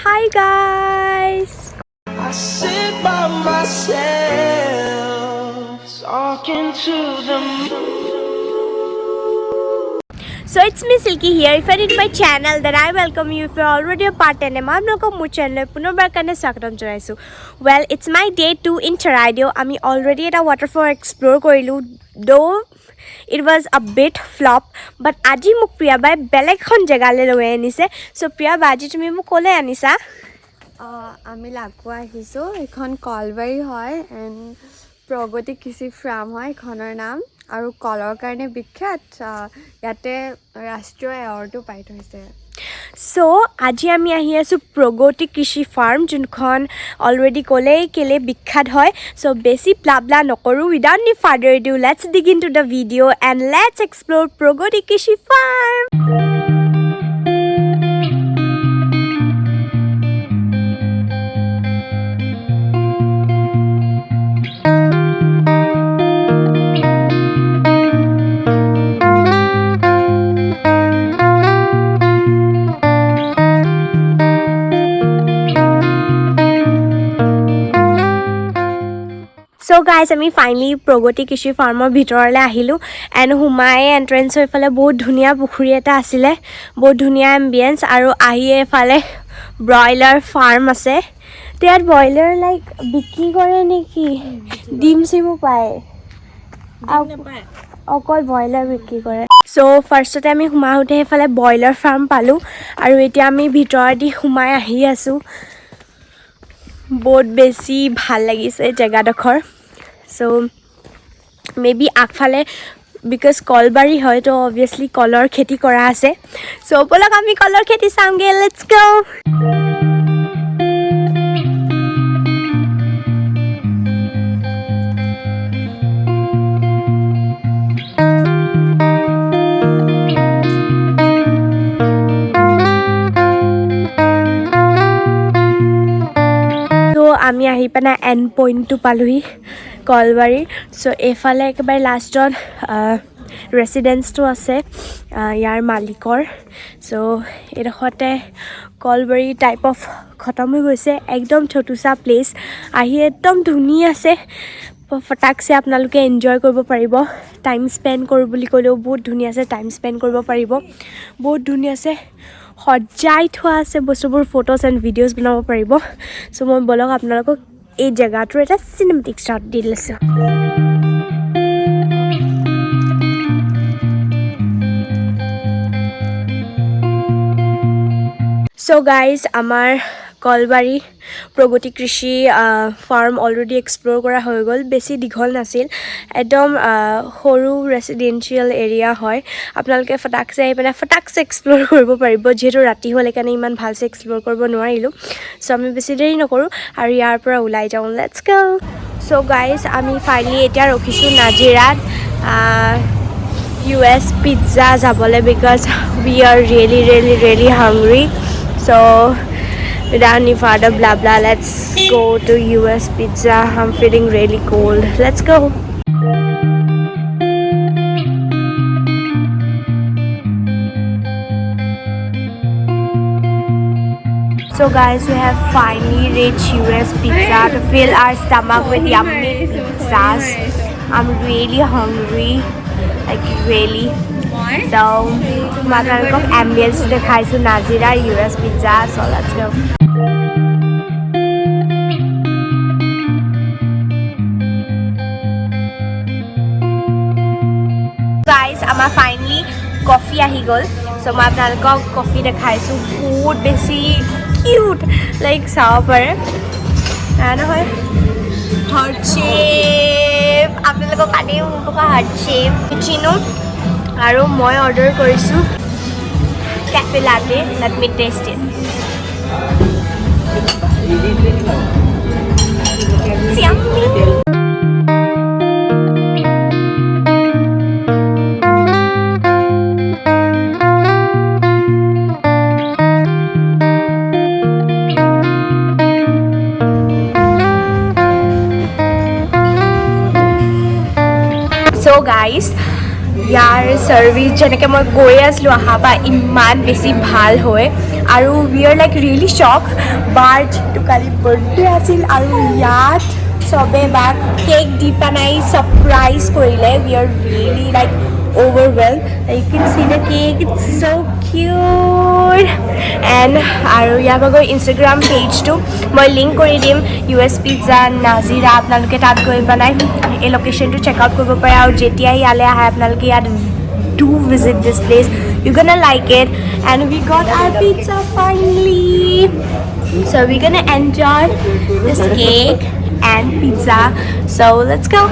Hi guys. I sit by myself, talking to the moon. So it's me Silky here. If you're in my channel, then I welcome you. If you're already a part and I'm not my channel, punobar karne swagatam janaisu. Well, it's my day 2 in Charaideo. Ami already at a waterfall explore korilu. Though it was a bit flop, but aji muk Priya bai beleg khon jagale loi anise. So Priya baji tumi muk kole anisa? আমি লাগোৱা আহিছোঁ এখন কলবাৰী হয় and প্ৰগতি কৃষি farm হয় এখনৰ নাম আৰু কলৰ কাৰণে বিখ্যাত ইয়াতে ৰাষ্ট্ৰীয় এৱাৰ্ডো পাই থৈছে So আজি আমি আহি আছো Pragati Krishi Farm যোনখন অলৰেডি কলে কেলে বিখ্যাত হয় so বেছি ব্লা নকৰো without any further ado let's dig into the video and let's explore Pragati Krishi Farm. So guys, আমি finally Pragati Krishi Farmৰ ভিতৰলৈ আহিলো and হুমাই এন্ট্ৰেন্স হৈফালে বহুত ধুনীয়া পুখুৰী এটা আছিলে বহুত ধুনীয়া এম্বিয়েন্স আৰু আহি এফালে ব্ৰইলাৰ ফাৰ্ম আছে তেয়াত ব্ৰইলাৰ লাইক বিক্ৰী কৰে নেকি ডিম সিমো পায় অকল ব্ৰইলাৰ বিক্ৰী কৰে so ফাৰ্ষ্টতে আমি হুমাহতে এফালে ব্ৰইলাৰ ফাৰ্ম পালো আৰু এতিয়া আমি ভিতৰদি হুমাই আহি আছো বহুত বেছি ভাল লাগিছে জেগাডখৰ so maybe আগফালে because kalbari hoy to obviously color kheti kora ase so bolak ami color kheti samge let's go so ami ahi pana end point to paluhi kalbari so efale ekbar last on residence to ase yar malikor so edokhate kalbari type of khatam hoi goise ekdom chotusa place ahi ekdom dhuni ase ফটাক সে আপোনালোকে enjoy কৰিব পাৰিব time spend কৰো বুলি কলেও বহুত ধুনীয়া আছে টাইম স্পেন্ড কৰিব পাৰিব বহুত ধুনীয়া আছে সজাই থোৱা আছে বস্তুবোৰ ফটোজ এণ্ড ভিডিঅ'জ বনাব পাৰিব সো মই বলক আপোনালোকক এই জেগাটোৰ এটা চিনেমেটিক শ্বট দি লৈছো So guys, আমাৰ কলবাৰী প্ৰগতি কৃষি ফাৰ্ম অলৰেডি এক্সপ্লোৰ কৰা হৈ গ'ল বেছি দীঘল নাছিল একদম সৰু ৰেচিডেন্সিয়েল এৰিয়া হয় আপোনালোকে ফটাকছে আহি পেলাই ফটাকছে এক্সপ্লোৰ কৰিব পাৰিব যেহেতু ৰাতি হ'লে কাৰণে ইমান ভালছে এক্সপ্লোৰ কৰিব নোৱাৰিলোঁ চ' আমি বেছি দেৰি নকৰোঁ আৰু ইয়াৰ পৰা ওলাই যাওঁ লেটছ গো চ' গাইজ আমি ফাইনেলি এতিয়া ৰখিছোঁ নাজিৰাত US পিজ্জা যাবলৈ because we are really hungry so without any further blah blah let's go to US Pizza I'm feeling really cold let's go so guys we have finally reached US Pizza to fill our stomach with yummy pizzas I'm really hungry like really so matlab ambience dekhaisu Nazira US Pizza so let's go guys ama finally coffee ahi gol so ma apnalok coffee dekhaisu bahut beshi cute like saw pare ana hoy heart shape apnalok kane muka heart shape chino আৰু মই order কৰিছো cafe latte let me taste it it's yummy so guys year service যেনেকৈ মই গৈ আছিলোঁ আহা বা ইমান বেছি ভাল হয় আৰু we are like really shocked but to Kali birthday আছিল আৰু ইয়াত সবে বাক কেক দি পানাই surprise কৰিলে we are really like overwhelmed. You can see the cake, it's so cute. And আৰু ইয়াৰ আগৰ Instagram page to মই link কৰি দিম US Pizza Nazira আপোনালোকে তাত গৈ পানাই এই লোকেশনটো চেক আউট কৰিব পাৰে আৰু যেতিয়া ইয়ালে আহে আপোনালোকে ইয়াত do visit this place, you're gonna like it. And we got our pizza finally, so we're gonna enjoy this cake and pizza. So let's go.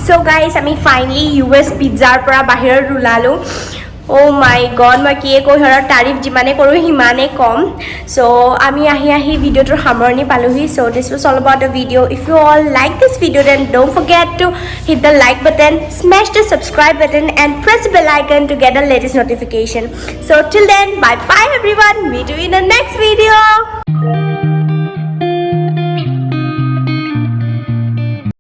So guys, আমি finally US পিজ্জাৰ পৰা বাহিৰত ওলালো. Oh my god, মই কি কৈ হৰৰ তাৰিফ যিমানে কৰোঁ সিমানে কম. So আমি আহি ভিডিঅ'টোৰ সামৰণি পালোহি. So this was all about the video. If you all like this video, then don't forget to hit the like button, smash the subscribe button and press the bell icon to get the latest notification. So till then, bye bye everyone. Meet you in the next video.